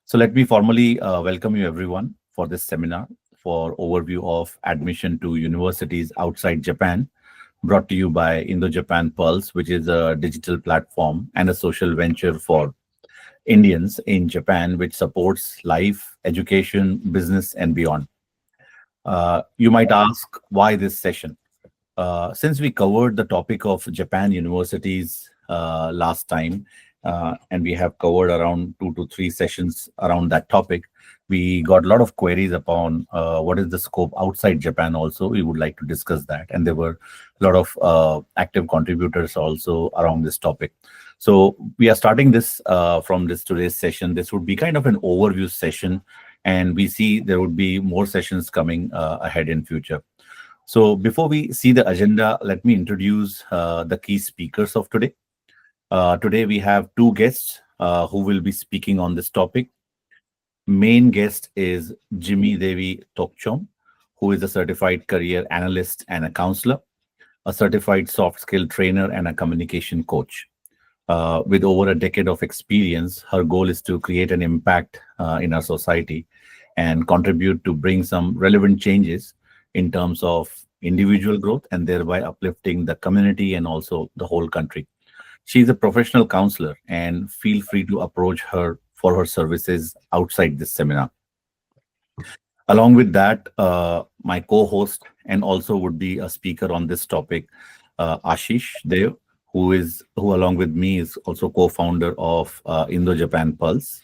So let me formally welcome you everyone for this seminar for overview of admission to universities outside Japan, brought to you by Indo-Japan Pulse, which is a digital platform and a social venture for Indians in Japan, which supports life, education, business, and beyond. You might ask why this session? Since we covered the topic of Japan universities last time, and we have covered around 2 to 3 sessions around that topic, we got a lot of queries upon what is the scope outside Japan also. We would like to discuss that. And there were a lot of active contributors also around this topic. So we are starting this from this today's session. This would be kind of an overview session, and we see there would be more sessions coming ahead in future. So before we see the agenda, let me introduce the key speakers of today. Today we have two guests who will be speaking on this topic. Main guest is Jimmy Devi Tokchom, who is a certified career analyst and a counselor, a certified soft skill trainer, and a communication coach. With over a decade of experience, her goal is to create an impact in our society and contribute to bring some relevant changes in terms of individual growth and thereby uplifting the community and also the whole country. She's a professional counselor, and feel free to approach her for her services outside this seminar. Along with that, my co-host and also would be a speaker on this topic, Ashish Dev, who along with me is also co-founder of Indo-Japan Pulse,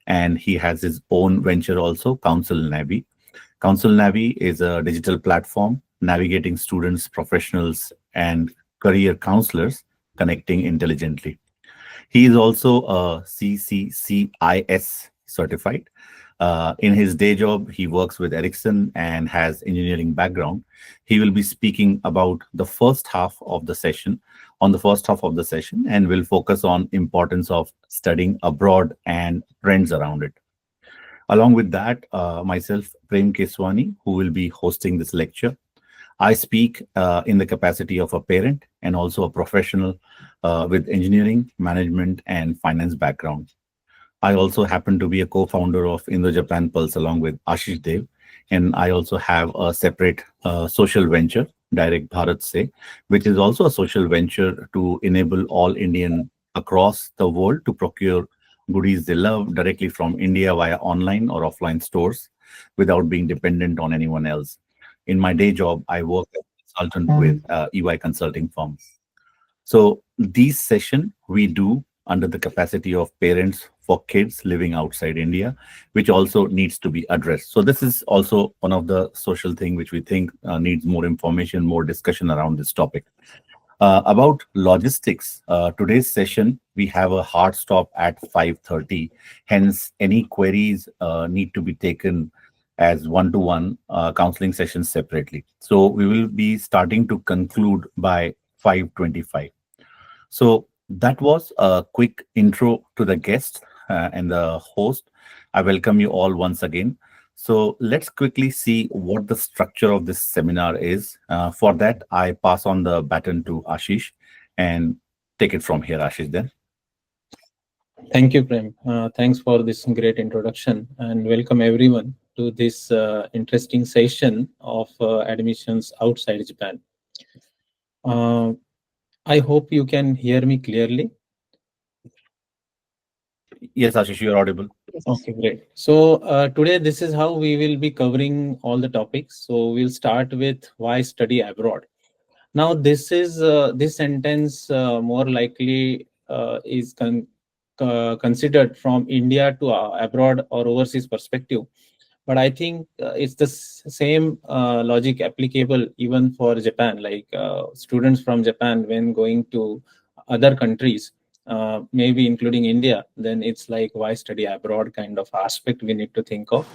and he has his own venture also, Counsel Navi. Counsel Navi is a digital platform navigating students, professionals, and career counselors connecting intelligently. He is also a CCCIS certified. In his day job, he works with Ericsson and has engineering background. He will be speaking about the first half of the session, and will focus on importance of studying abroad and trends around it. Along with that, myself, Prem Keswani, who will be hosting this lecture. I speak in the capacity of a parent and also a professional with engineering, management, and finance background. I also happen to be a co-founder of Indo-Japan Pulse along with Ashish Dev, and I also have a separate social venture, Direct Bharat Se, which is also a social venture to enable all Indian across the world to procure goodies they love directly from India via online or offline stores without being dependent on anyone else. In my day job, I work as a consultant with EY consulting firm. So these session we do under the capacity of parents for kids living outside India, which also needs to be addressed. So this is also one of the social thing which we think needs more information, more discussion around this topic. About logistics, today's session, we have a hard stop at 5:30. Hence, any queries need to be taken as one-to-one counseling sessions separately. So we will be starting to conclude by 5:25. So that was a quick intro to the guest and the host. I welcome you all once again. So let's quickly see what the structure of this seminar is. For that, I pass on the baton to Ashish and take it from here, Ashish, then. Thank you, Prem. Thanks for this great introduction, and welcome everyone to this interesting session of admissions outside Japan. I hope you can hear me clearly. Yes, Ashish, you're audible. Okay, great. So today this is how we will be covering all the topics. So we'll start with why study abroad. Now this sentence more likely is considered from India to abroad or overseas perspective. But I think it's the same logic applicable even for Japan. Like students from Japan, when going to other countries, maybe including India, then it's like why study abroad kind of aspect we need to think of.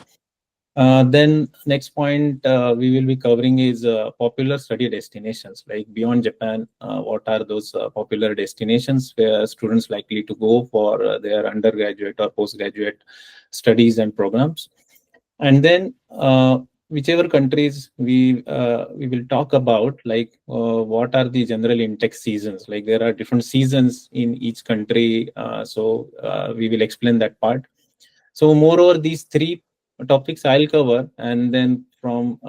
Then next point we will be covering is popular study destinations, like beyond Japan. What are those popular destinations where students likely to go for their undergraduate or postgraduate studies and programs? And then whichever countries we will talk about, like what are the general intake seasons? Like there are different seasons in each country, so we will explain that part. So moreover, these three topics I'll cover, and then from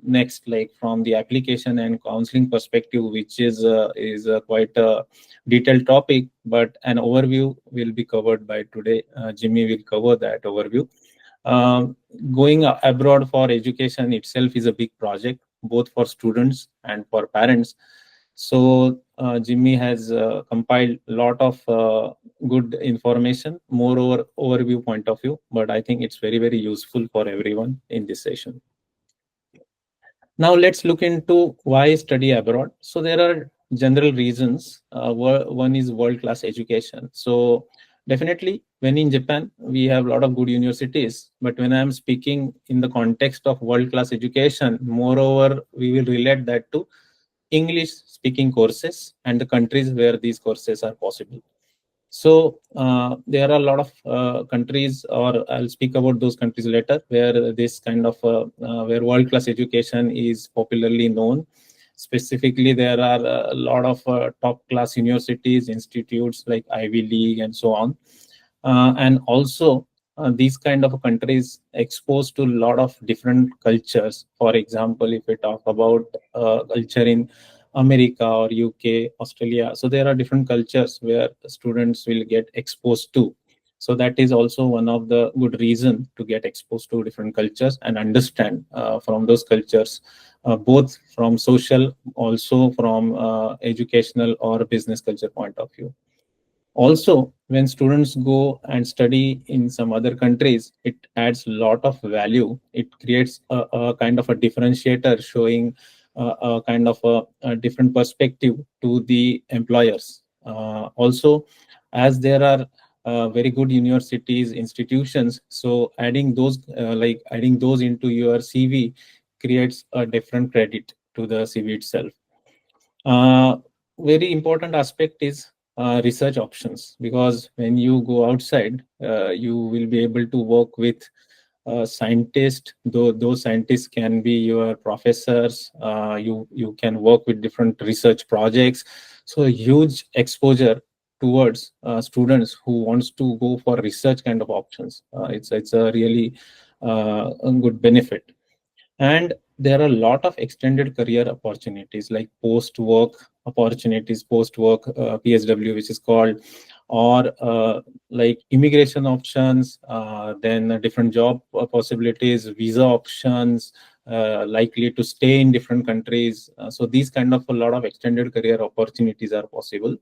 next, like from the application and counseling perspective, which is quite a detailed topic, but an overview will be covered by today. Jimmy will cover that overview. Um, Going abroad for education itself is a big project, both for students and for parents. So Jimmy has compiled a lot of good information, moreover overview point of view, but I think it's very useful for everyone in this session. Now let's look into why study abroad. So there are general reasons. One is world-class education. So definitely, when in Japan, we have a lot of good universities. But when I'm speaking in the context of world-class education, moreover, we will relate that to English-speaking courses and the countries where these courses are possible. So there are a lot of countries, or I'll speak about those countries later, where this kind of where world-class education is popularly known. Specifically, there are a lot of top-class universities, institutes like Ivy League, and so on. And also, these kind of countries exposed to a lot of different cultures. For example, if we talk about culture in America or UK, Australia. So there are different cultures where students will get exposed to. So that is also one of the good reason to get exposed to different cultures and understand from those cultures, both from social, also from educational or business culture point of view. Also, when students go and study in some other countries, it adds a lot of value. It creates a kind of a differentiator, showing a kind of a different perspective to the employers. Also, as there are very good universities, institutions, so adding those into your CV creates a different credit to the CV itself. Uh, Very important aspect is research options, because when you go outside, you will be able to work with scientists. Though those scientists can be your professors, you can work with different research projects. So huge exposure towards students who wants to go for research kind of options. It's a really a good benefit. And there are a lot of extended career opportunities, like post work opportunities, post work PSW, which is called, or like immigration options, then different job possibilities, visa options, likely to stay in different countries. So these kind of a lot of extended career opportunities are possible.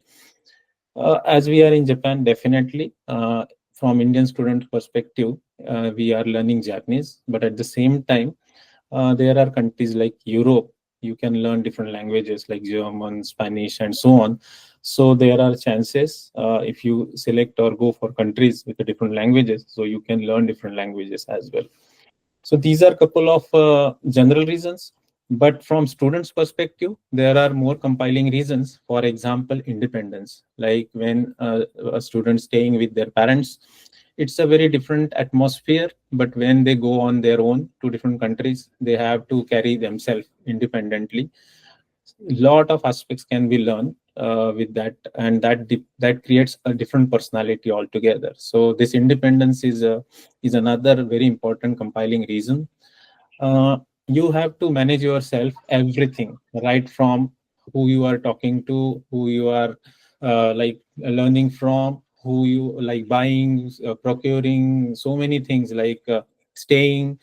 As we are in Japan, definitely, from Indian student perspective, we are learning Japanese, but at the same time, there are countries like Europe. You can learn different languages like German, Spanish, and so on. So there are chances, if you select or go for countries with the different languages, so you can learn different languages as well. So these are a couple of general reasons. But from students' perspective, there are more compiling reasons. For example, independence. Like when a student staying with their parents, it's a very different atmosphere. But when they go on their own to different countries, they have to carry themselves independently. Lot of aspects can be learned with that, and that creates a different personality altogether. So this independence is another very important compiling reason. You have to manage yourself, everything, right from who you are talking to, who you are like learning from, who you like buying, procuring, so many things, like staying,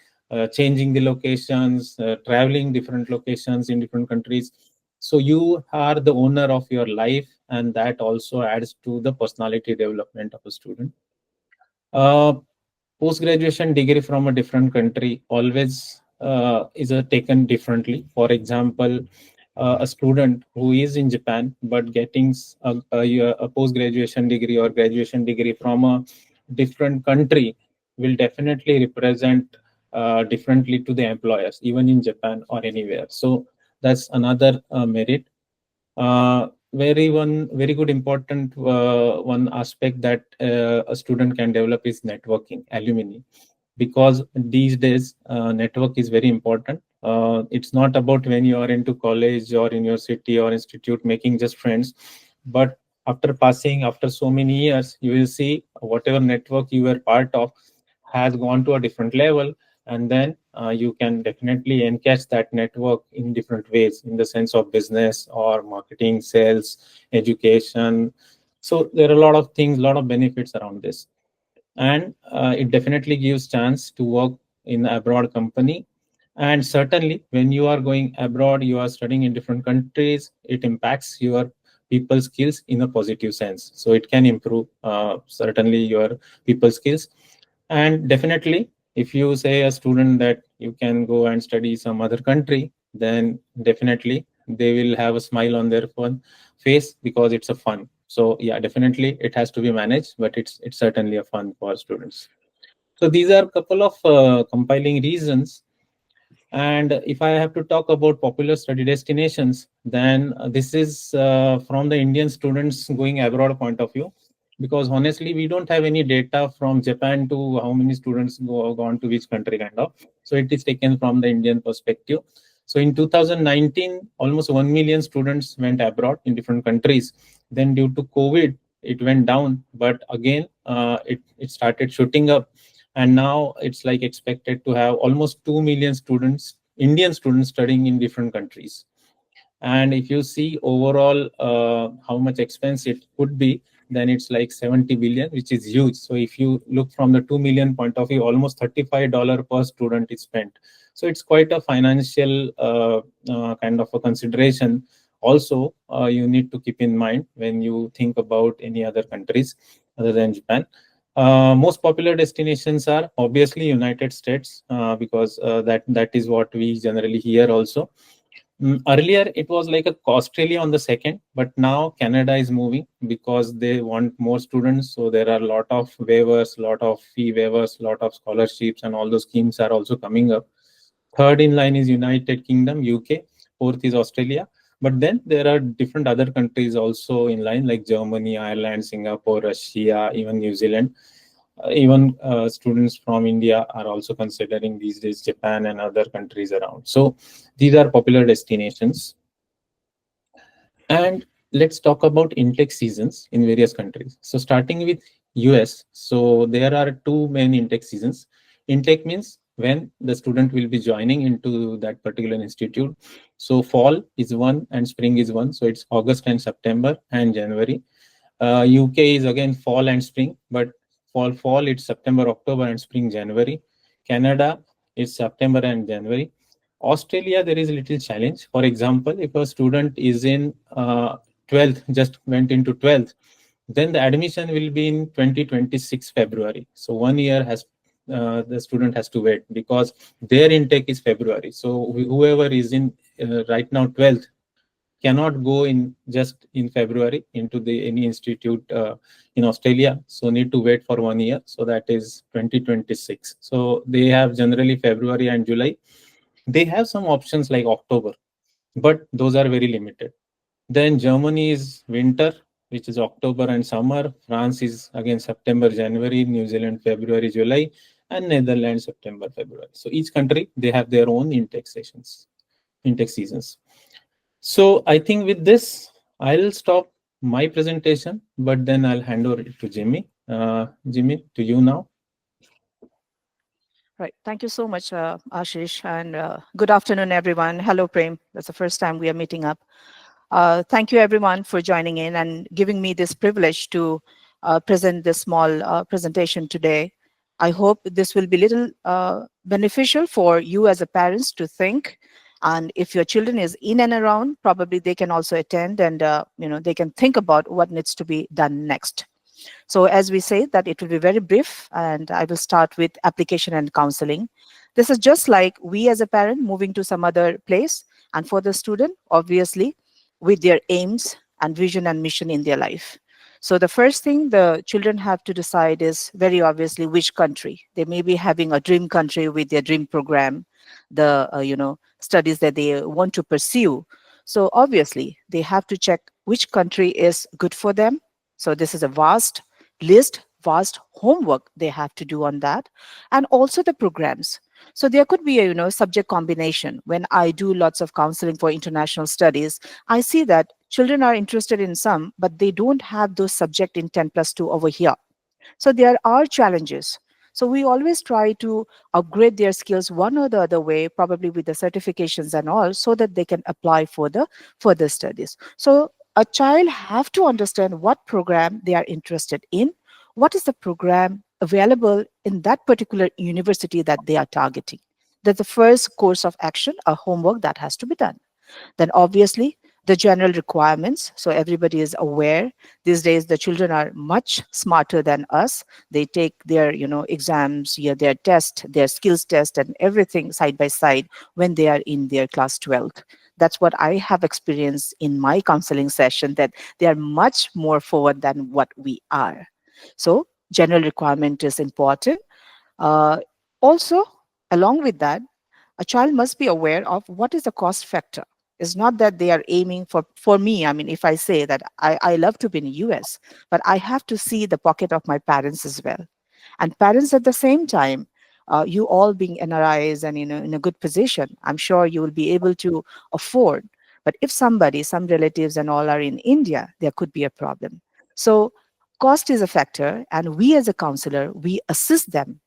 changing the locations, traveling different locations in different countries. So you are the owner of your life, and that also adds to the personality development of a student. uh, Post graduation degree from a different country always is taken differently. For example, a student who is in Japan but getting a post graduation degree or graduation degree from a different country will definitely represent differently to the employers, even in Japan or anywhere. So that's another merit. Very good important one aspect that a student can develop is networking, alumni, because these days network is very important. It's not about when you are into college or university or institute making just friends, but after passing, after so many years, you will see whatever network you were part of, has gone to a different level, and then you can definitely encash that network in different ways, in the sense of business or marketing, sales, education. So there are a lot of things, a lot of benefits around this, and it definitely gives chance to work in abroad company. And certainly when you are going abroad, you are studying in different countries, it impacts your people skills in a positive sense. So it can improve certainly your people skills. And definitely, if you say a student that you can go and study some other country, then definitely they will have a smile on their face, because it's a fun. So yeah, definitely it has to be managed, but it's certainly a fun for students. So these are a couple of compiling reasons. And if I have to talk about popular study destinations, then this is from the Indian students going abroad point of view. Because honestly, we don't have any data from Japan to how many students gone to which country kind of. So it is taken from the Indian perspective. So in 2019, almost 1 million students went abroad in different countries. Then due to COVID, it went down. But again, it started shooting up, and now it's like expected to have almost 2 million students, Indian students, studying in different countries. And if you see overall how much expense it could be, then it's like 70 billion, which is huge. So if you look from the 2 million point of view, almost $35 per student is spent. So it's quite a financial kind of a consideration. Also, you need to keep in mind when you think about any other countries other than Japan. Most popular destinations are obviously United States, because that is what we generally hear also. Earlier, it was like a Australia on the second, but now Canada is moving because they want more students. So there are a lot of waivers, lot of fee waivers, lot of scholarships, and all those schemes are also coming up. Third in line is United Kingdom, UK. Fourth is Australia. But then there are different other countries also in line, like Germany, Ireland, Singapore, Russia, even New Zealand. Even students from India are also considering these days Japan and other countries around. So these are popular destinations. And let's talk about intake seasons in various countries. So starting with US, so there are two main intake seasons. Intake means when the student will be joining into that particular institute. So fall is one and spring is one. So it's August and September and January. UK is again fall and spring, but fall it's September, October, and spring, January. Canada is September and January. Australia, there is a little challenge. For example, if a student is in 12th, just went into 12th, then the admission will be in 2026 February. So 1 year has the student has to wait, because their intake is February. So whoever is in right now 12th cannot go in just in February into the any institute in Australia. So need to wait for 1 year. So that is 2026. So they have generally February and July. They have some options like October, but those are very limited. Then Germany is winter, which is October and summer. France is again September, January. New Zealand, February, July. And Netherlands, September, February. So each country, they have their own intake sessions, intake seasons. So I think with this, I'll stop my presentation, but then I'll hand over it to Jimmy. Jimmy, to you now. Right. Thank you so much, Ashish, and good afternoon, everyone. Hello, Prem. That's the first time we are meeting up. Thank you, everyone, for joining in and giving me this privilege to present this small presentation today. I hope this will be little beneficial for you as a parents to think. And if your children is in and around, probably they can also attend, and they can think about what needs to be done next. So as we say that it will be very brief, and I will start with application and counseling. This is just like we as a parent moving to some other place, and for the student, obviously, with their aims and vision and mission in their life. So the first thing the children have to decide is very obviously which country. They may be having a dream country with their dream program, the studies that they want to pursue. So obviously they have to check which country is good for them. So this is a vast list, vast homework they have to do on that, and also the programs. So there could be a subject combination. When I do lots of counseling for international studies, I see that children are interested in some, but they don't have those subject in 10+2 over here. So there are challenges. So we always try to upgrade their skills one or the other way, probably with the certifications and all, so that they can apply for the further studies. So a child have to understand what program they are interested in, what is the program available in that particular university that they are targeting. That's the first course of action, a homework that has to be done. Then obviously the general requirements. So everybody is aware. These days the children are much smarter than us. They take their, exams, yeah, their test, their skills test and everything side by side when they are in their class 12th. That's what I have experienced in my counseling session, that they are much more forward than what we are. So general requirement is important. Uh, Also, along with that, a child must be aware of what is the cost factor. It's not that they are aiming for me. I mean, if I say that I love to be in the US, but I have to see the pocket of my parents as well. And parents at the same time, you all being NRIs and in a good position, I'm sure you will be able to afford. But if somebody, some relatives and all are in India, there could be a problem. So cost is a factor, and we as a counselor, we assist them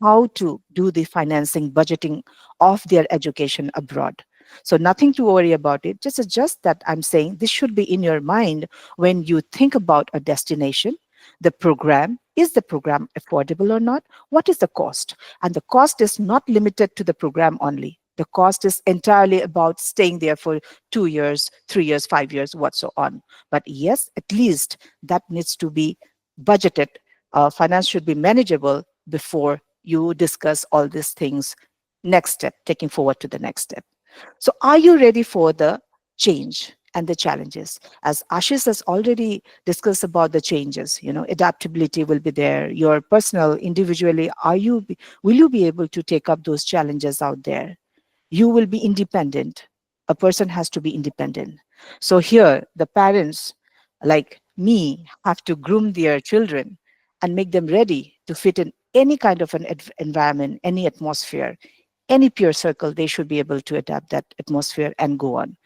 how to do the financing, budgeting of their education abroad. So nothing to worry about it. Just that I'm saying this should be in your mind when you think about a destination, the program. Is the program affordable or not? What is the cost? And the cost is not limited to the program only. The cost is entirely about staying there for 2 years, 3 years, 5 years, what so on. But yes, at least that needs to be budgeted. Finance should be manageable before you discuss all these things. Next step, taking forward to the next step. So are you ready for the change and the challenges? As Ashish has already discussed about the changes, adaptability will be there. Your personal, individually, will you be able to take up those challenges out there? You will be independent. A person has to be independent. So here, the parents, like me, have to groom their children and make them ready to fit in any kind of an environment, any atmosphere, any peer circle. They should be able to adapt that atmosphere and go on.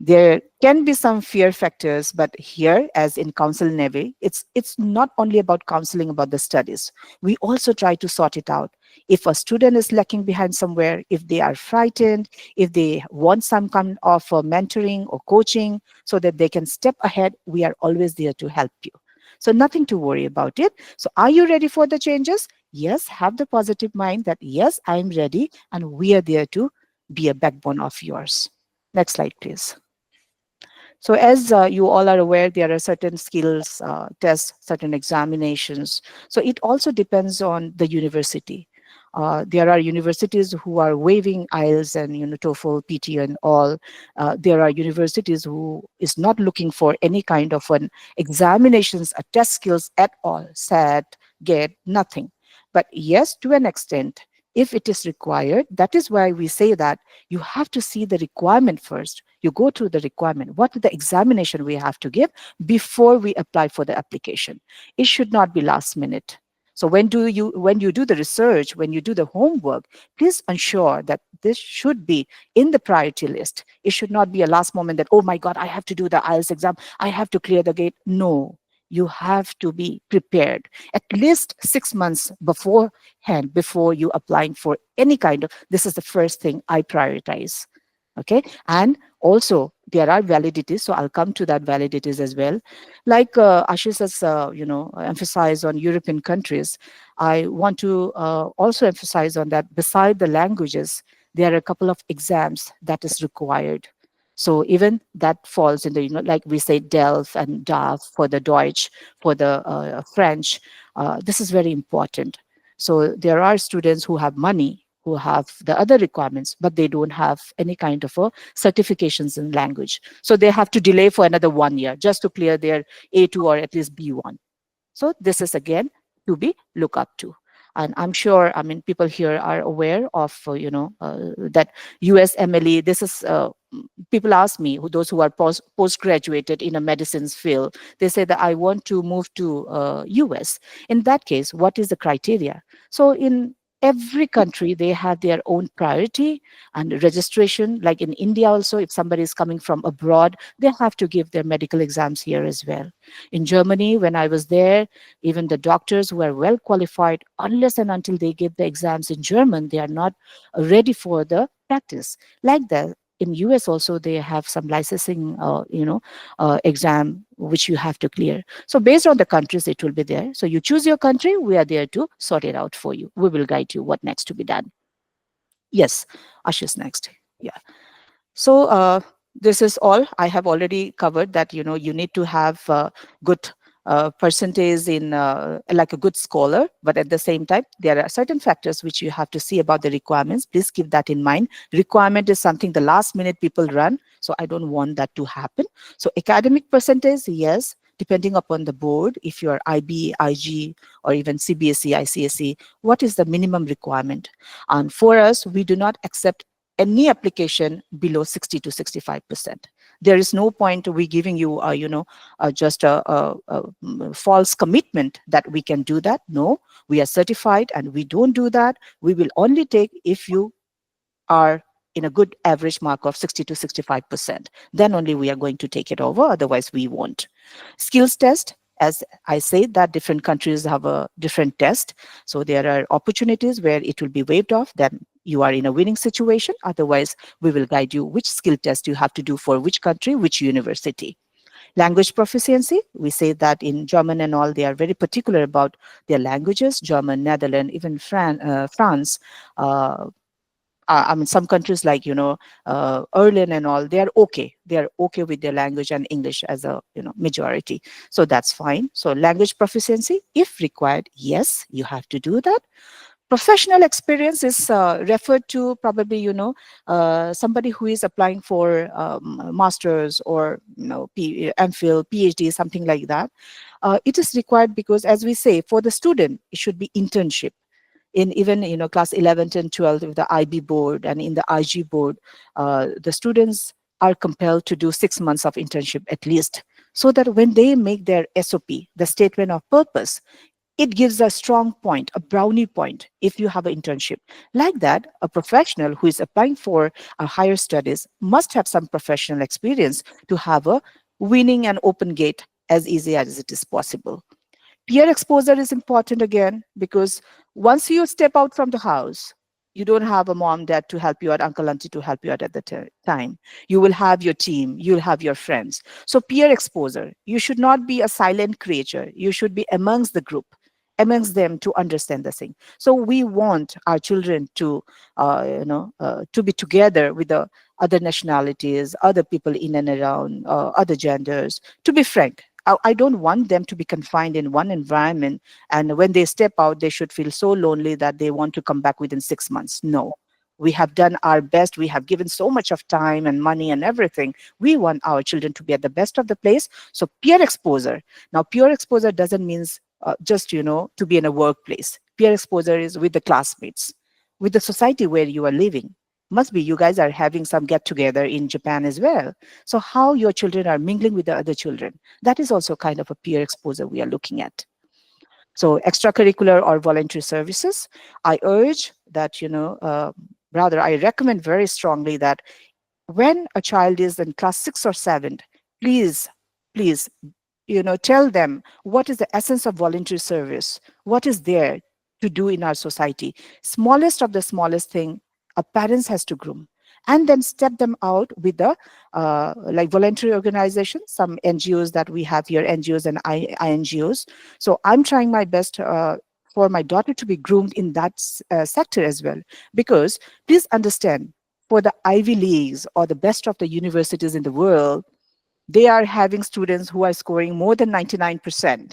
There can be some fear factors, but here, as in Counsel Navy, it's not only about counseling about the studies. We also try to sort it out. If a student is lacking behind somewhere, if they are frightened, if they want some kind of mentoring or coaching so that they can step ahead, we are always there to help you. So nothing to worry about it. So are you ready for the changes? Yes, have the positive mind that yes, I'm ready, and we are there to be a backbone of yours. Next slide, please. So as you all are aware, there are certain skills tests, certain examinations. So it also depends on the university. There are universities who are waiving IELTS and TOEFL, PT and all. There are universities who is not looking for any kind of an examinations, test skills at all, SAT, GATE, nothing. But yes, to an extent, if it is required, that is why we say that you have to see the requirement first. You go through the requirement. What is the examination we have to give before we apply for the application? It should not be last minute. So when you do the research, when you do the homework, please ensure that this should be in the priority list. It should not be a last moment that, oh my God, I have to do the IELTS exam. I have to clear the gate. No, you have to be prepared at least 6 months beforehand before you applying for any kind of, this is the first thing I prioritize. Okay. And also there are validities. So I'll come to that validities as well. Like Ashish has, emphasized on European countries. I want to also emphasize on that beside the languages, there are a couple of exams that is required. So even that falls in the, like we say DELF and DAF for the Deutsch, for the French. This is very important. So there are students who have money, who have the other requirements, but they don't have any kind of certifications in language. So they have to delay for another 1 year just to clear their A2 or at least B1. So this is again to be looked up to. And I'm sure, I mean, people here are aware of, that USMLE, this is, people ask me, those who are postgraduated in a medicines field, they say that I want to move to US. In that case, what is the criteria? So in Every country, they have their own priority and registration. Like in India also, if somebody is coming from abroad, they have to give their medical exams here as well. In Germany, when I was there, even the doctors who are well qualified, unless and until they give the exams in German, they are not ready for the practice. Like that, in US also, they have some licensing, exam which you have to clear. So based on the countries, it will be there. So you choose your country, we are there to sort it out for you. We will guide you what next to be done. Yes, Ashish next. Yeah. So this is all I have already covered, that you need to have good percentage in like a good scholar, but at the same time there are certain factors which you have to see about the requirements. Please keep that in mind. Requirement is something the last minute people run, so I don't want that to happen. So academic percentage, yes, depending upon the board, if you are IB, IG, or even CBSE, ICSE, what is the minimum requirement? And for us, we do not accept any application below 60 to 65%. There is no point we giving you, just a false commitment that we can do that. No, we are certified and we don't do that. We will only take if you are in a good average mark of 60 to 65%. Then only we are going to take it over. Otherwise, we won't. Skills test, as I say, that different countries have a different test. So there are opportunities where it will be waived off. Then you are in a winning situation. Otherwise, we will guide you which skill test you have to do for which country, which university. Language proficiency, we say that in German and all, they are very particular about their languages, German, Netherlands, even France. I mean, some countries like, Ireland and all, they are okay. They are okay with their language and English as a, majority. So that's fine. So language proficiency, if required, yes, you have to do that. Professional experience is referred to probably, somebody who is applying for masters or, MPhil, PhD, something like that. It is required because, as we say, for the student, it should be internship. In even class 11 and 12 with the IB board and in the IG board, the students are compelled to do 6 months of internship at least, so that when they make their SOP, the statement of purpose, it gives a strong point, a brownie point, if you have an internship. Like that, a professional who is applying for a higher studies must have some professional experience to have a winning and open gate as easy as it is possible. Peer exposure is important again, because once you step out from the house, you don't have a mom, dad to help you out, uncle, auntie to help you out at the time. You will have your team, you'll have your friends. So peer exposure, you should not be a silent creature. You should be amongst the group, amongst them to understand the thing. So we want our children to be together with the other nationalities, other people in and around, other genders, to be frank. I don't want them to be confined in one environment, and when they step out, they should feel so lonely that they want to come back within 6 months. No, we have done our best. We have given so much of time and money and everything. We want our children to be at the best of the place. So peer exposure. Now, peer exposure doesn't mean just, to be in a workplace. Peer exposure is with the classmates, with the society where you are living. Must be you guys are having some get together in Japan as well. So how your children are mingling with the other children, that is also kind of a peer exposure we are looking at. So extracurricular or voluntary services, I urge that, rather, I recommend very strongly that when a child is in class 6 or 7, please, tell them what is the essence of voluntary service, what is there to do in our society. Smallest of the smallest thing, a parents has to groom, and then step them out with the like voluntary organizations, some NGOs that we have here, NGOs and INGOs. So I'm trying my best for my daughter to be groomed in that sector as well, because please understand, for the Ivy Leagues or the best of the universities in the world, they are having students who are scoring more than 99%.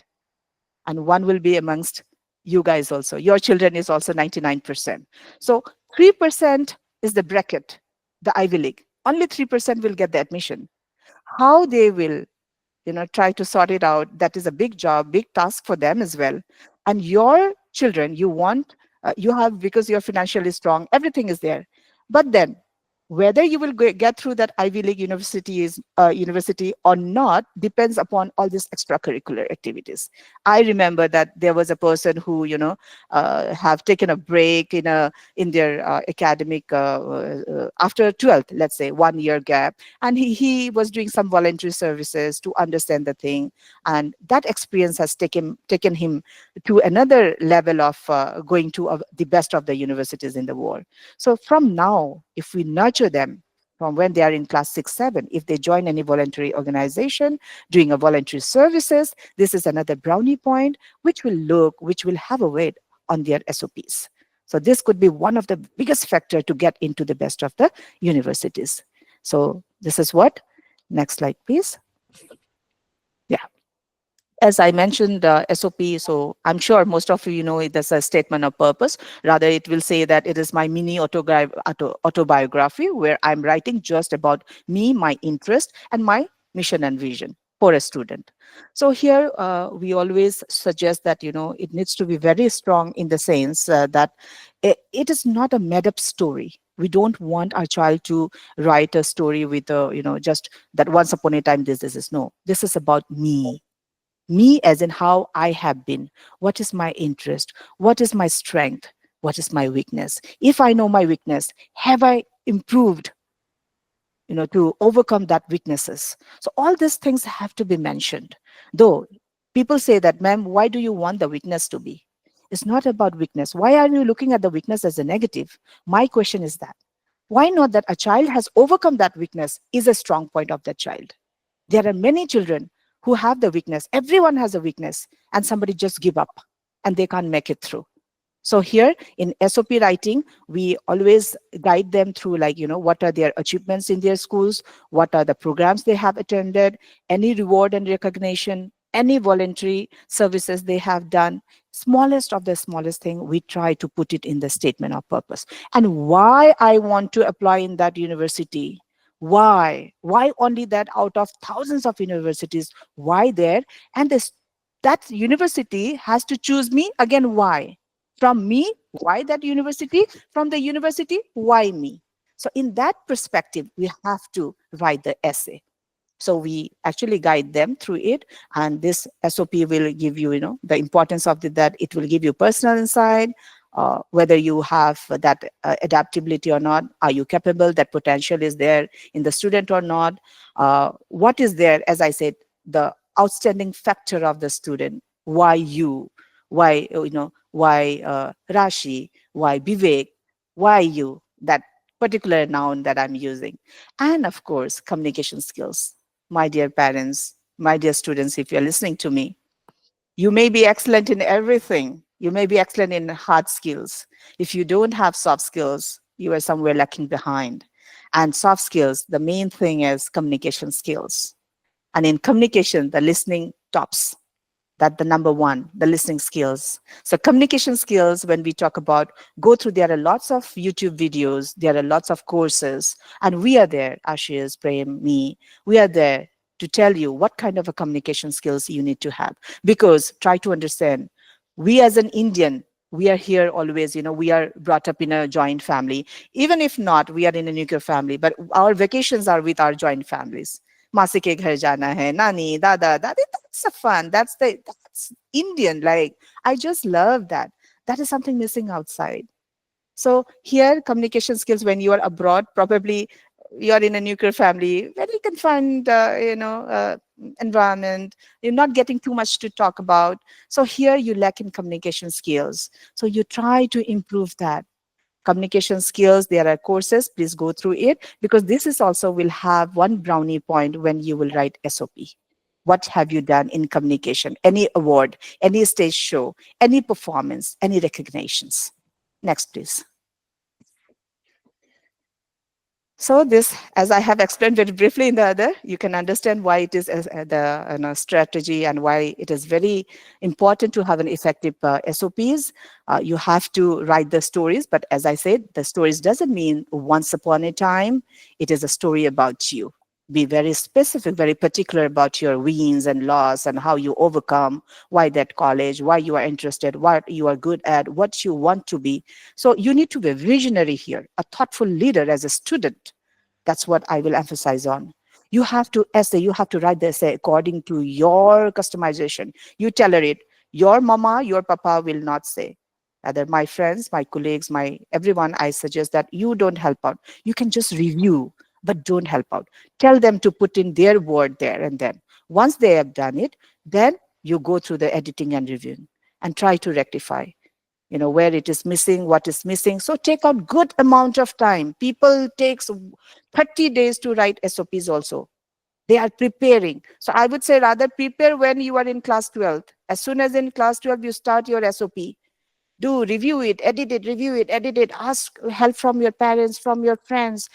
And one will be amongst you guys also. Your children is also 99%. So 3% is the bracket, the Ivy League. Only 3% will get the admission. How they will, try to sort it out, that is a big job, big task for them as well. And your children, you want, you have, because you're financially strong, everything is there. But then Whether you will get through that Ivy League university or not depends upon all these extracurricular activities. I remember that there was a person who, have taken a break in their academic after 12th, let's say 1 year gap, and he was doing some voluntary services to understand the thing, and that experience has taken him to another level of going to the best of the universities in the world. So from now, if we nurture them from when they are in class 6, 7, if they join any voluntary organization, doing a voluntary services, this is another brownie point, which will have a weight on their SOPs. So this could be one of the biggest factor to get into the best of the universities. So this is what, next slide, please. Yeah. As I mentioned, SOP, so I'm sure most of you know it as a statement of purpose. Rather, it will say that it is my mini autobiography where I'm writing just about me, my interest, and my mission and vision for a student. So here, we always suggest that, it needs to be very strong in the sense that it is not a made-up story. We don't want our child to write a story with, just that once upon a time this is. No, this is about me as in how I have been, what is my interest, what is my strength, what is my weakness. If I know my weakness, have I improved, to overcome that weaknesses? So all these things have to be mentioned. Though people say that, ma'am, why do you want the weakness to be? It's not about weakness. Why are you looking at the weakness as a negative? My question is that, why not that a child has overcome that weakness is a strong point of that child? There are many children who have the weakness. Everyone has a weakness, and somebody just give up and they can't make it through. So here in SOP writing, we always guide them through, like, what are their achievements in their schools, what are the programs they have attended, any reward and recognition, any voluntary services they have done. Smallest of the smallest thing, we try to put it in the statement of purpose. And why I want to apply in that university. Why only that out of thousands of universities? Why there? And that university has to choose me again. Why? From me, why that university? From the university, why me? So in that perspective, we have to write the essay. So we actually guide them through it, and this SOP will give you, the importance of that. It will give you personal insight, whether you have that adaptability or not. Are you capable? That potential is there in the student or not? What is there? As I said, the outstanding factor of the student. Why you? Why, why Rashi? Why Vivek? Why you? That particular noun that I'm using. And of course, communication skills. My dear parents, my dear students, if you're listening to me, you may be excellent in everything. You may be excellent in hard skills. If you don't have soft skills, you are somewhere lacking behind. And soft skills, the main thing is communication skills. And in communication, the listening tops. That the number one, the listening skills. So communication skills, when we talk about, go through, there are lots of YouTube videos, there are lots of courses, and we are there, Ashish, Prem, me, we are there to tell you what kind of a communication skills you need to have. Because try to understand, we as an Indian, we are here always, we are brought up in a joint family. Even if not, we are in a nuclear family, but our vacations are with our joint families. Masi ke ghar jana hai, nani, dada, dadi, that's a fun. That's Indian. Like, I just love that. That is something missing outside. So here, communication skills, when you are abroad, probably you are in a nuclear family, very confined, environment. You're not getting too much to talk about. So here you lack in communication skills. So you try to improve that. Communication skills, there are courses, please go through it, because this is also will have one brownie point when you will write SOP. What have you done in communication? Any award, any stage show, any performance, any recognitions. Next, please. So this, as I have explained very briefly in the other, you can understand why it is the strategy and why it is very important to have an effective SOPs. You have to write the stories, but as I said, the stories doesn't mean once upon a time. It is a story about you. Be very specific, very particular about your wins and loss and how you overcome, why that college, why you are interested, what you are good at, what you want to be. So you need to be visionary here, a thoughtful leader as a student. That's what I will emphasize on. You have to essay, you have to write the essay according to your customization. You tailor it. Your mama, your papa will not say. Rather, my friends, my colleagues, my everyone, I suggest that you don't help out. You can just review, but don't help out. Tell them to put in their word there and then. Once they have done it, then you go through the editing and reviewing and try to rectify, where it is missing, what is missing. So take out good amount of time. People takes 30 days to write SOPs also. They are preparing. So I would say rather prepare when you are in class 12th. As soon as in class 12 you start your SOP, do review it, edit it, review it, edit it, ask help from your parents, from your friends,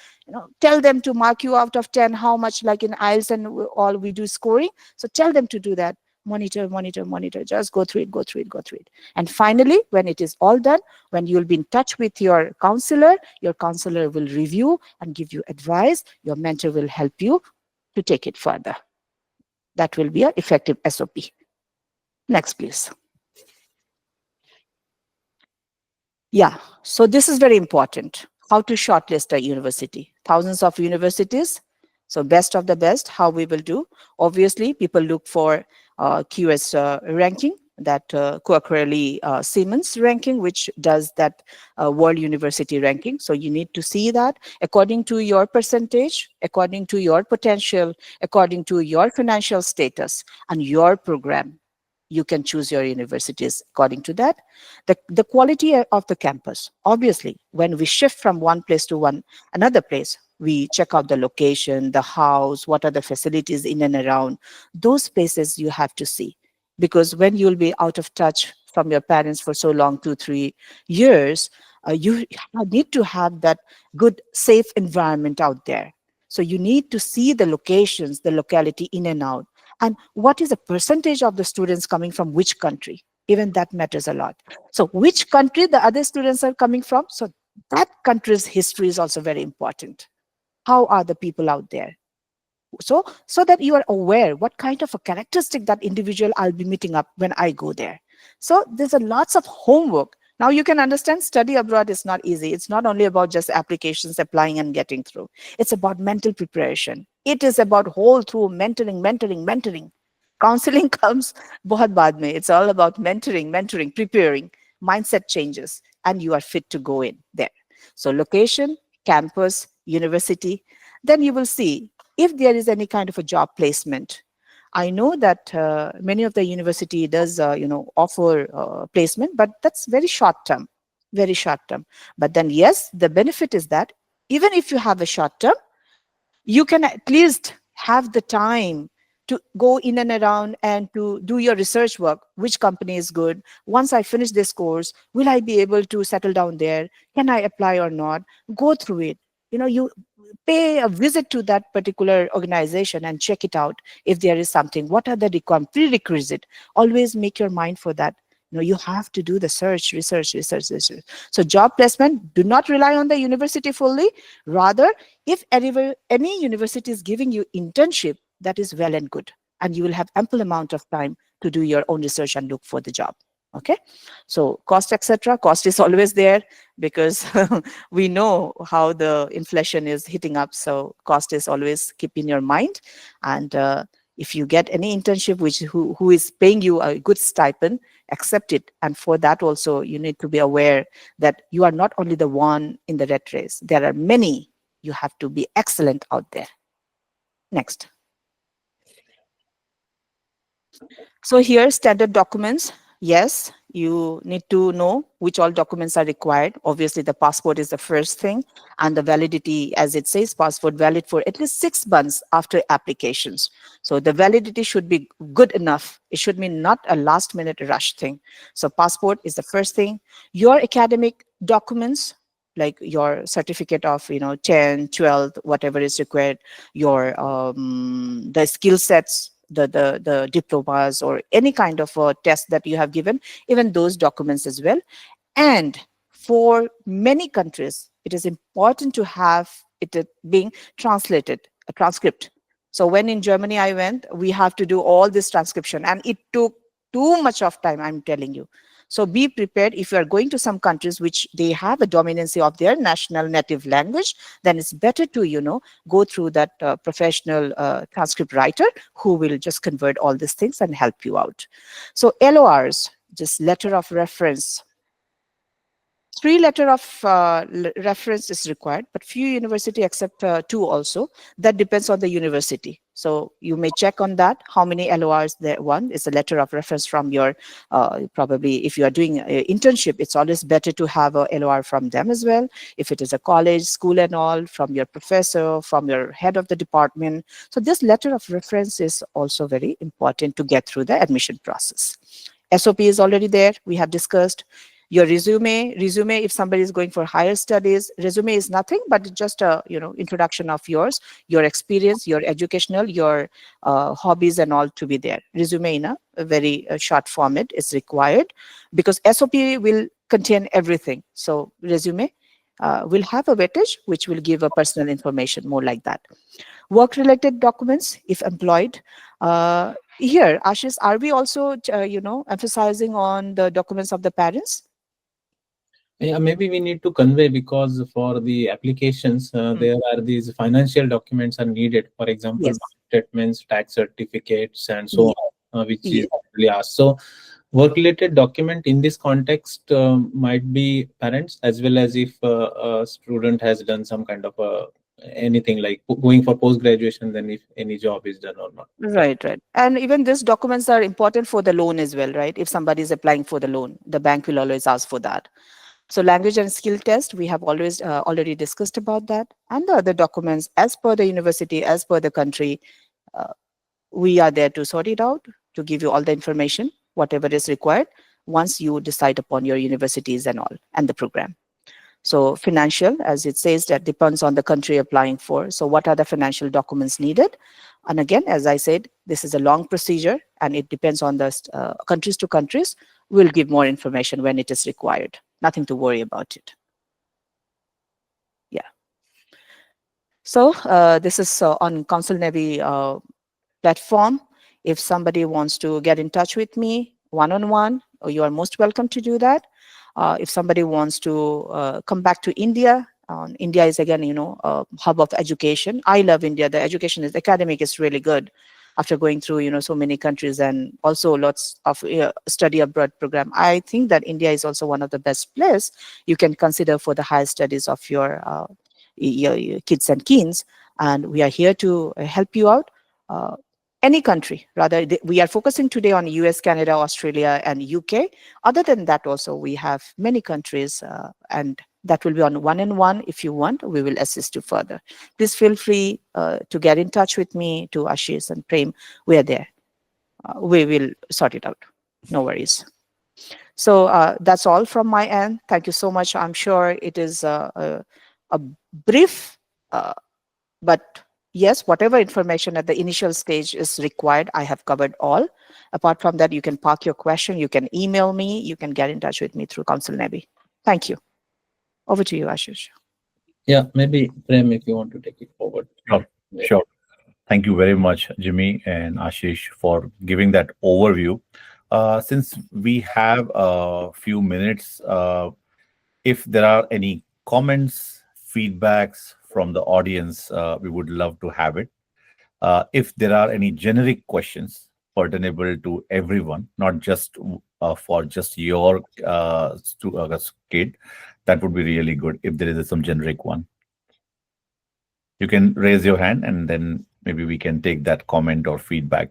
tell them to mark you out of 10, how much, like in IELTS and all we do scoring. So tell them to do that. Monitor, monitor, monitor, just go through it, go through it, go through it. And finally, when it is all done, when you'll be in touch with your counselor will review and give you advice. Your mentor will help you to take it further. That will be an effective SOP. Next, please. Yeah, so this is very important. How to shortlist a university. Thousands of universities. So best of the best, how we will do. Obviously, people look for QS ranking, that Quacquarelli Siemens ranking, which does that world university ranking. So you need to see that according to your percentage, according to your potential, according to your financial status and your program. You can choose your universities according to that. The quality of the campus. Obviously, when we shift from one place to another place, we check out the location, the house, what are the facilities in and around. Those places you have to see. Because when you'll be out of touch from your parents for so long, 2-3 years, you need to have that good, safe environment out there. So you need to see the locations, the locality in and out. And what is the percentage of the students coming from which country? Even that matters a lot. So which country the other students are coming from? So that country's history is also very important. How are the people out there? So that you are aware what kind of a characteristic that individual I'll be meeting up when I go there. So there's a lots of homework. Now you can understand study abroad is not easy. It's not only about just applications, applying and getting through. It's about mental preparation. It is about whole through mentoring. Counseling comes bahut baad mein. It's all about mentoring, preparing, mindset changes, and you are fit to go in there. So location, campus, university, then you will see if there is any kind of a job placement. I know that many of the university does, offer placement, but that's very short term. But then, yes, the benefit is that even if you have a short term, you can at least have the time to go in and around and to do your research work. Which company is good? Once I finish this course, will I be able to settle down there? Can I apply or not? Go through it. You pay a visit to that particular organization and check it out. If there is something, what are the prerequisite? Always make your mind for that. You have to do the research. So job placement, do not rely on the university fully. Rather, if any university is giving you internship, that is well and good. And you will have ample amount of time to do your own research and look for the job. Okay, so cost, etc. Cost is always there because we know how the inflation is hitting up. So cost is always keep in your mind. And if you get any internship who is paying you a good stipend, accept it. And for that also, you need to be aware that you are not only the one in the rat race. There are many. You have to be excellent out there. Next. So here, standard documents. Yes, you need to know which all documents are required. Obviously, the passport is the first thing, and the validity, as it says, passport valid for at least 6 months after applications. So the validity should be good enough. It should be not a last-minute rush thing. So passport is the first thing. Your academic documents, like your certificate of 10, 12, whatever is required, your the skill sets, the diplomas or any kind of a test that you have given, even those documents as well. And for many countries, it is important to have it being translated, a transcript. So when in Germany I went, we have to do all this transcription and it took too much of time, I'm telling you. So be prepared. If you are going to some countries which they have a dominancy of their national native language, then it's better to, go through that professional transcript writer who will just convert all these things and help you out. So LORs, just letter of reference. 3 letter of reference is required, but few university accept 2 also. That depends on the university. So you may check on that, how many LORs there. One is a letter of reference from your, probably if you are doing an internship, it's always better to have a LOR from them as well. If it is a college, school and all, from your professor, from your head of the department. So this letter of reference is also very important to get through the admission process. SOP is already there, we have discussed. Your resume, if somebody is going for higher studies, resume is nothing but just a introduction of yours, your experience, your educational, your hobbies and all to be there. Resume in a very short format is required, because SOP will contain everything. So resume will have a weightage which will give a personal information, more like that. Work related documents if employed. Here, Ashish, are we also emphasizing on the documents of the parents? Yeah, maybe we need to convey, because for the applications, there are these financial documents are needed. For example, Yes. statements, tax certificates, and so on, which Yeah. is really asked. So, work-related document in this context might be parents, as well as if a student has done some kind of anything like going for post-graduation, then if any job is done or not. Right. And even these documents are important for the loan as well, right? If somebody is applying for the loan, the bank will always ask for that. So language and skill test, we have always already discussed about that. And the other documents, as per the university, as per the country, we are there to sort it out, to give you all the information, whatever is required, once you decide upon your universities and all, and the program. So financial, as it says, that depends on the country applying for. So what are the financial documents needed? And again, as I said, this is a long procedure and it depends on the countries to countries. We'll give more information when it is required. Nothing to worry about it. Yeah. So this is on Council Navy platform. If somebody wants to get in touch with me one-on-one, you are most welcome to do that. If somebody wants to come back to India, India is again, a hub of education. I love India. The education is academic is really good. After going through, so many countries and also lots of study abroad program, I think that India is also one of the best place you can consider for the higher studies of your kids and teens. And we are here to help you out. Any country, rather, we are focusing today on US, Canada, Australia, and UK. Other than that, also, we have many countries, and that will be on one-on-one. If you want, we will assist you further. Please feel free to get in touch with me, to Ashish and Prem. We are there. We will sort it out. No worries. So that's all from my end. Thank you so much. I'm sure it is a brief, but yes, whatever information at the initial stage is required, I have covered all. Apart from that, you can park your question, you can email me, you can get in touch with me through Council Navy. Thank you. Over to you, Ashish. Yeah, maybe Prem, if you want to take it forward. Sure. Thank you very much, Jimmy and Ashish, for giving that overview. Since we have a few minutes, if there are any comments, feedbacks from the audience, we would love to have it. If there are any generic questions pertainable to everyone, not just for just your kid, that would be really good if there is some generic one. You can raise your hand and then maybe we can take that comment or feedback.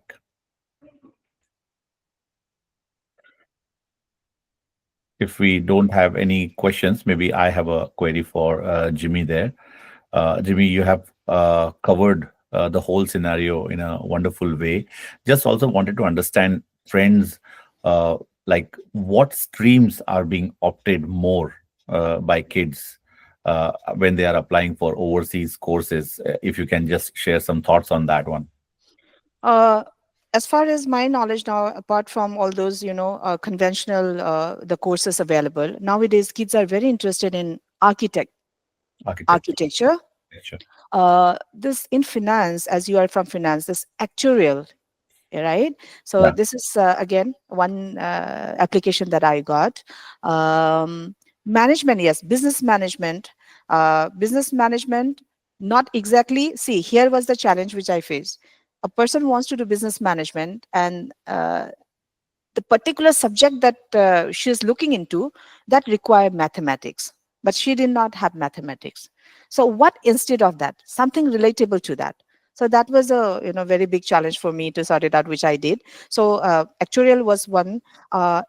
If we don't have any questions, maybe I have a query for Jimmy there. Jimmy, you have covered the whole scenario in a wonderful way. Just also wanted to understand trends, like what streams are being opted more by kids when they are applying for overseas courses. If you can just share some thoughts on that one. As far as my knowledge now, apart from all those, conventional, the courses available, nowadays kids are very interested in architecture. This in finance, as you are from finance, this actuarial right? So Yeah. this is again one application that I got. Management, yes, business management. Business management, not exactly. See, here was the challenge which I faced. A person wants to do business management, and the particular subject that she is looking into, that require mathematics, but she did not have mathematics. So what instead of that, something relatable to that? So that was a very big challenge for me to sort it out, which I did. So actuarial was one.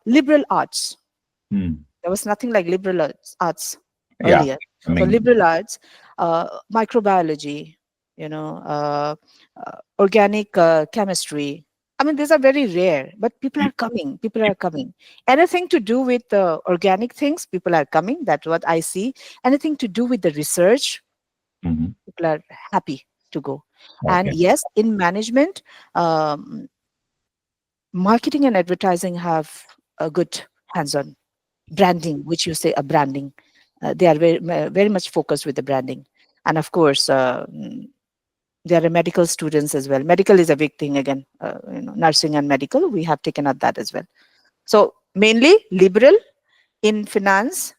Liberal arts, Hmm. there was nothing like arts Yeah. earlier. I So mean, liberal arts, microbiology, organic chemistry. I mean, these are very rare, but people are coming. People are coming. Anything to do with organic things, people are coming. That's what I see. Anything to do with the research, mhm. people are happy to go. And Okay. yes, in management, um, marketing and advertising have a good hands-on. Branding, which you say a branding, they are very much focused with the branding. And of course, there are medical students as well. Medical is a big thing again. Nursing and medical, we have taken up that as well. So mainly liberal. In finance,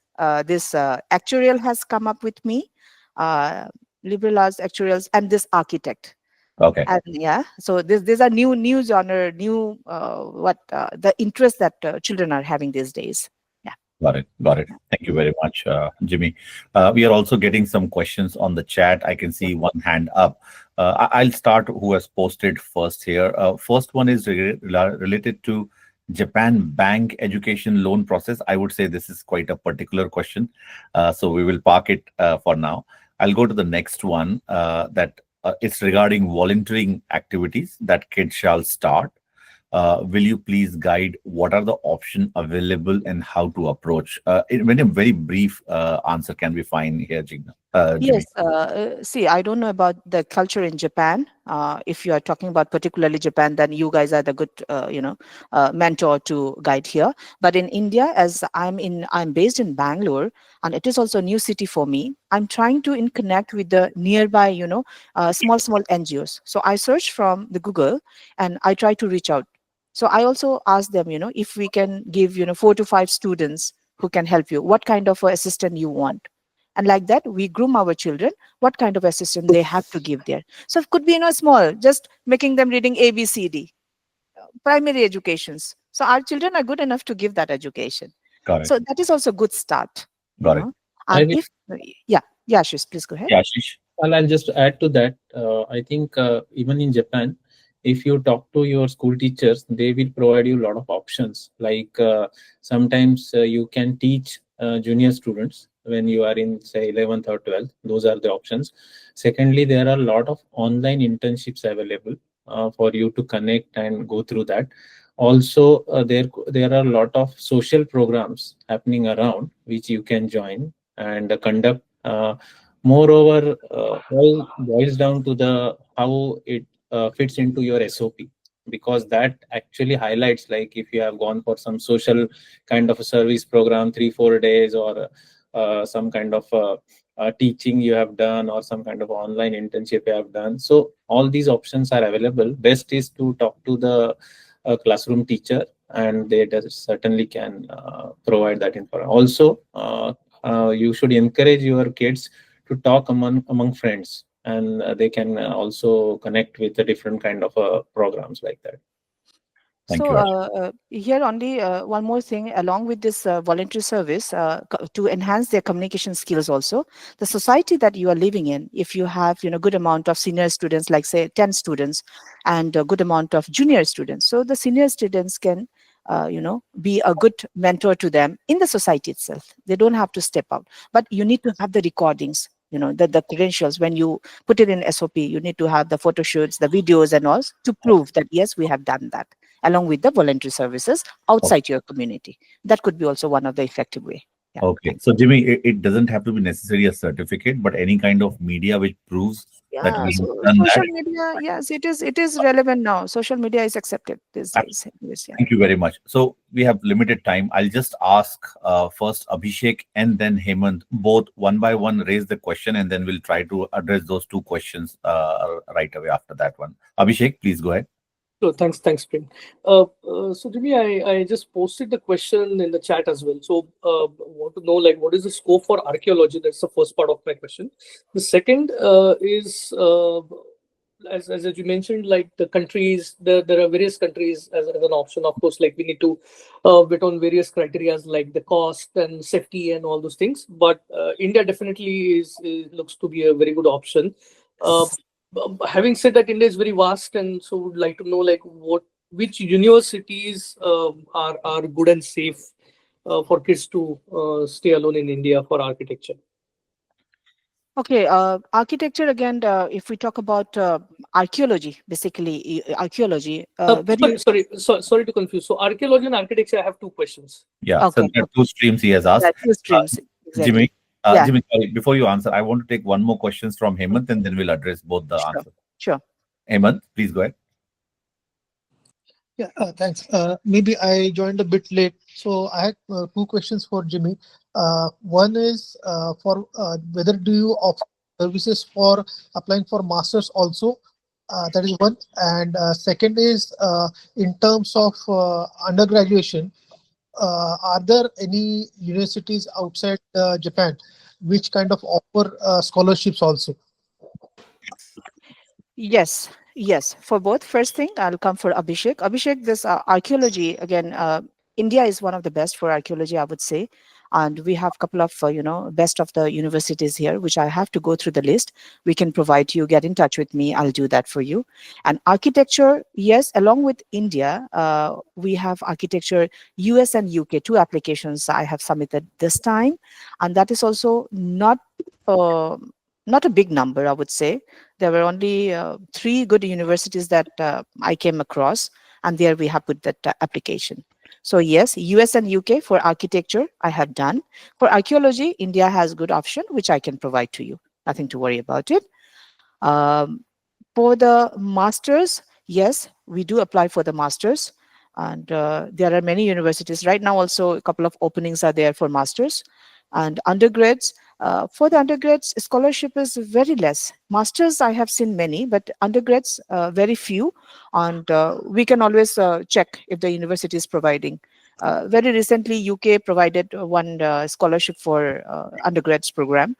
this actuarial has come up with me. uh, Liberal arts, actuarials, and this architect. Okay. And yeah, so these are new genre, new what the interest that children are having these days. Yeah. Got it. Got it. Thank you very much, Jimmy. We are also getting some questions on the chat. I can see one hand up. I'll start who has posted first here. First one is related to Japan bank education loan process. I would say this is quite a particular question. So we will park it for now. I'll go to the next one that it's regarding volunteering activities that kids shall start. Will you please guide what are the options available and how to approach? In a very brief answer can be fine here, Jimmy. Yes, see, I don't know about the culture in Japan. If you are talking about particularly Japan, then you guys are the good, mentor to guide here. But in India, as I'm based in Bangalore, and it is also a new city for me. I'm trying to connect with the nearby, small NGOs. So I search from the Google, and I try to reach out. So I also ask them, if we can give, 4 to 5 students who can help you. What kind of assistant you want? And like that, we groom our children, what kind of assistance they have to give there. So it could be, small, just making them reading ABCD, primary educations. So our children are good enough to give that education. Got it. So that is also a good start, Got it. I And will, if, yeah, Ashish, please go ahead. Yeah, Ashish. well, I'll just add to that. I think even in Japan, if you talk to your school teachers, they will provide you a lot of options. Like sometimes you can teach junior students when you are in, say, 11th or 12th. Those are the options. Secondly, there are a lot of online internships available for you to connect and go through that. Also, there are a lot of social programs happening around which you can join and conduct. Moreover, all boils down to the how it fits into your SOP, because that actually highlights, like, if you have gone for some social kind of a service program 3-4 days, or some kind of teaching you have done, or some kind of online internship you have done. So all these options are available. Best is to talk to the classroom teacher, and they certainly can provide that information. Also, you should encourage your kids to talk among friends, and they can also connect with the different kind of programs like that. Thank So you, Ashish. here only one more thing, along with this voluntary service, to enhance their communication skills also, the society that you are living in, if you have, good amount of senior students, like say 10 students, and a good amount of junior students. So the senior students can, be a good mentor to them in the society itself. They don't have to step out, but you need to have the recordings, the credentials. When you put it in SOP, you need to have the photo shoots, the videos and all, to prove that, yes, we have done that, along with the voluntary services outside your community. That could be also one of the effective way. Yeah. Okay. So, Jimmy, it doesn't have to be necessarily a certificate, but any kind of media which proves that Yeah, we so have done social that. media, yes, it is relevant now. Social media is accepted these days. Yes, yeah. Thank you very much. So we have limited time. I'll just ask first Abhishek and then Hemant, both one by one, raise the question, and then we'll try to address those two questions right away after that one. Abhishek, please go ahead. So thanks, Prem. So Jimmy, I just posted the question in the chat as well. So want to know like what is the scope for archaeology? That's the first part of my question. The second is as you mentioned, like the countries, there are various countries as an option. Of course, like we need to bit on various criteria like the cost and safety and all those things. But India definitely looks to be a very good option. Uh, Having said that, India is very vast, and so would like to know like which universities are good and safe for kids to stay alone in India for architecture. Okay, architecture again, if we talk about archaeology, basically archaeology, Sorry to confuse. So archaeology and architecture, I have two questions. Yeah, so okay, there are two streams he has asked. yeah, two streams, exactly. Jimmy, Yeah. Jimmy, sorry, before you answer, I want to take one more questions from Hemant and then we'll address both the answers. Sure. Hemant, please go ahead. Yeah, thanks. Maybe I joined a bit late, so I had two questions for Jimmy. One is for whether do you offer services for applying for masters also? That is one. And second is in terms of undergraduation, are there any universities outside Japan which kind of offer scholarships also? Yes, yes, for both. First thing, I'll come for Abhishek. Abhishek, this archaeology, again, India is one of the best for archaeology, I would say. And we have a couple of, best of the universities here, which I have to go through the list. We can provide you, get in touch with me. I'll do that for you. And architecture, yes, along with India, we have architecture, US and UK, two applications I have submitted this time. And that is also not a big number, I would say. There were only 3 good universities that I came across, and there we have put that application. So yes, US and UK for architecture, I have done. For archaeology, India has good option, which I can provide to you. Nothing to worry about it. For the masters, yes, we do apply for the masters. And there are many universities. Right now also, a couple of openings are there for masters. And undergrads, for the undergrads, scholarship is very less. Masters, I have seen many, but undergrads, very few. And we can always check if the university is providing. Very recently, UK provided one scholarship for undergrads program.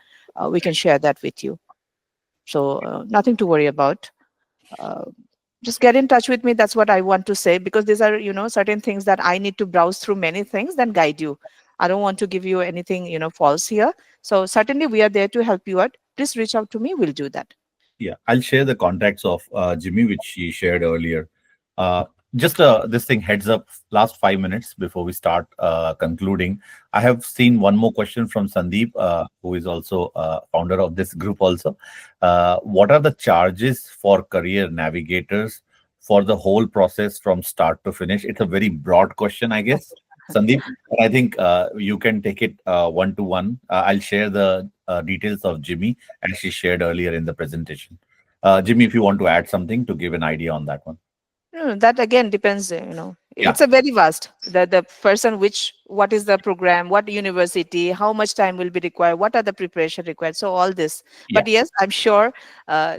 We can share that with you. So nothing to worry about. Just get in touch with me. That's what I want to say, because these are, certain things that I need to browse through many things, then guide you. I don't want to give you anything, false here. So certainly we are there to help you out. Please reach out to me. We'll do that. Yeah, I'll share the contacts of Jimmy, which he shared earlier. Just this thing heads up, last 5 minutes before we start concluding. I have seen one more question from Sandeep, who is also founder of this group also. What are the charges for career navigators for the whole process from start to finish? It's a very broad question, I guess. Sandeep, I think you can take it one-to-one. I'll share the details of Jimmy as she shared earlier in the presentation. Jimmy, if you want to add something to give an idea on that one. That again depends, it's a very vast, the person, what is the program, what university, how much time will be required, what are the preparation required, so all this. Yeah. But yes, I'm sure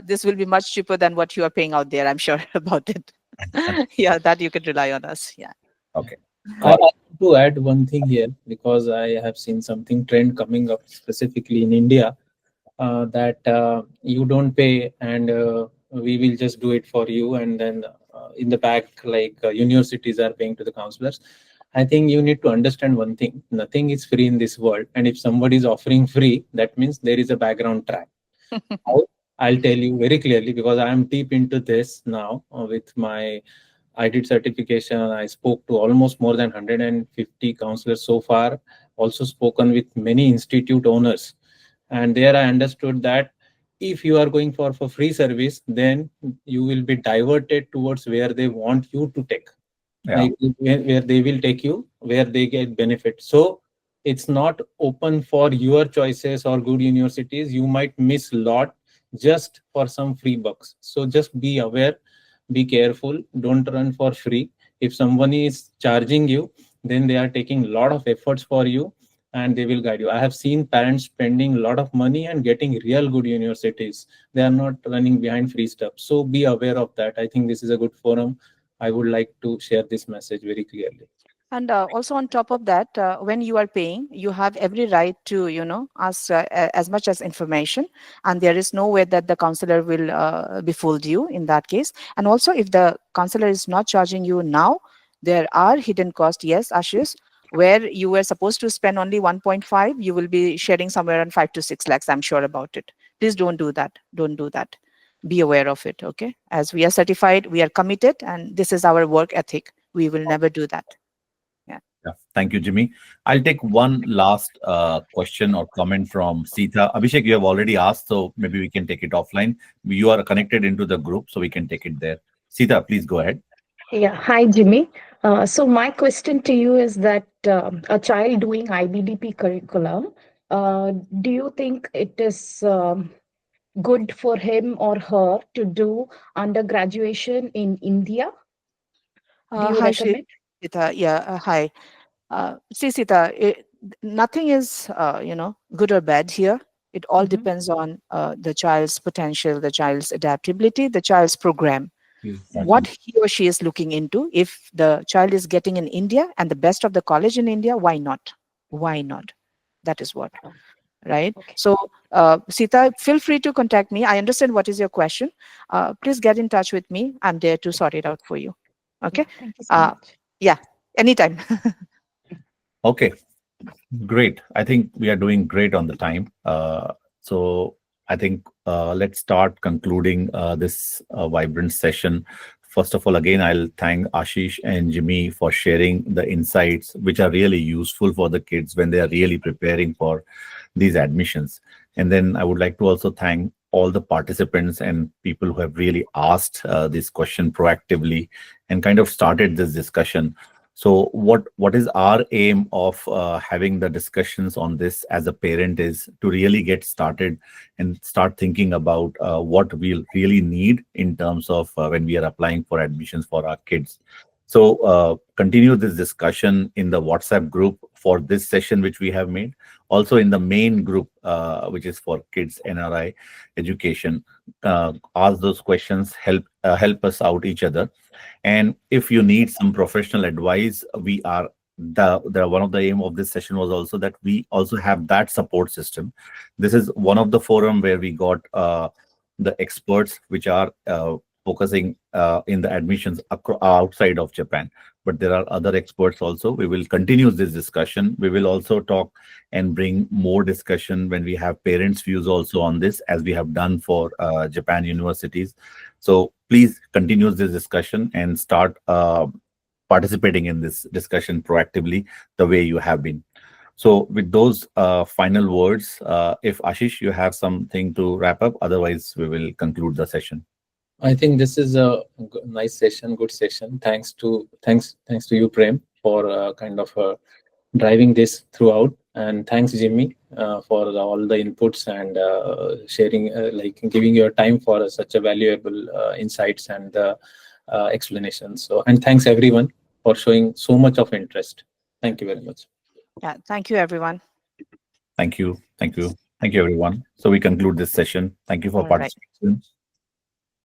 this will be much cheaper than what you are paying out there. I'm sure about it. Yeah, that you can rely on us. Yeah. Okay. I want to add one thing here, because I have seen something trend coming up specifically in India, that you don't pay and we will just do it for you, and then in the back, like universities are paying to the counselors. I think you need to understand one thing: nothing is free in this world, and if somebody is offering free, that means there is a background track. I'll tell you very clearly, because I am deep into this now with my I did certification. I spoke to almost more than 150 counselors so far, also spoken with many institute owners. And there I understood that if you are going for free service, then you will be diverted towards where they want you to take. Yeah. Like where they will take you, where they get benefit. So it's not open for your choices or good universities. You might miss a lot just for some free bucks. So just be aware. Be careful. Don't run for free. If someone is charging you, then they are taking a lot of efforts for you and they will guide you. I have seen parents spending a lot of money and getting real good universities. They are not running behind free stuff. So be aware of that. I think this is a good forum I would like to share this message very clearly. And also on top of that, when you are paying, you have every right to, ask as much as information, and there is no way that the counselor will befooled you in that case. And also, if the counselor is not charging you now, there are hidden costs. Yes, Ashish, where you were supposed to spend only 1.5, you will be sharing somewhere around 5 to 6 lakhs. I'm sure about it. Please don't do that. Don't do that. Be aware of it. Okay. As we are certified, we are committed, and this is our work ethic. We will never do that. Yeah, thank you, Jimmy. I'll take one last question or comment from Sita. Abhishek, you have already asked, so maybe we can take it offline. You are connected into the group, so we can take it there. Sita, please go ahead. Yeah, hi Jimmy. So my question to you is that a child doing IBDP curriculum, do you think it is good for him or her to do undergraduation in India? Do you Hi, recommend? Sita. Yeah, hi. See, Sita, nothing is, good or bad here. It all Mhm. depends on the child's potential, the child's adaptability, the child's program, Thank what you. he or she is looking into. If the child is getting in India and the best of the college in India, why not? Why not? That is what, right? Okay. So, Sita, feel free to contact me. I understand what is your question. Please get in touch with me. I'm there to sort it out for you. Okay? Yeah, thank you so Uh, much. yeah, anytime. Okay, great. I think we are doing great on the time. So I think let's start concluding this vibrant session. First of all, again, I'll thank Ashish and Jimmy for sharing the insights, which are really useful for the kids when they are really preparing for these admissions. And then I would like to also thank all the participants and people who have really asked this question proactively and kind of started this discussion. So what is our aim of having the discussions on this as a parent is to really get started and start thinking about what we'll really need in terms of when we are applying for admissions for our kids. So continue this discussion in the WhatsApp group for this session which we have made. Also in the main group which is for kids NRI education. Ask those questions, help us out each other. And if you need some professional advice, we are the one of the aim of this session was also that we also have that support system. This is one of the forum where we got the experts which are focusing in the admissions outside of Japan. But there are other experts also. We will continue this discussion. We will also talk and bring more discussion when we have parents' views also on this, as we have done for Japan universities. So please continue this discussion and start participating in this discussion proactively the way you have been. So with those final words, if Ashish, you have something to wrap up, otherwise we will conclude the session. I think this is a nice session, good session. Thanks to you, Prem, for kind of driving this throughout, and thanks Jimmy for all the inputs and sharing, like giving your time for such a valuable insights and explanations. So, and thanks everyone for showing so much of interest. Thank you very much. Yeah, thank you, everyone. Thank you, everyone. So we conclude this session. Thank you for All right. participating.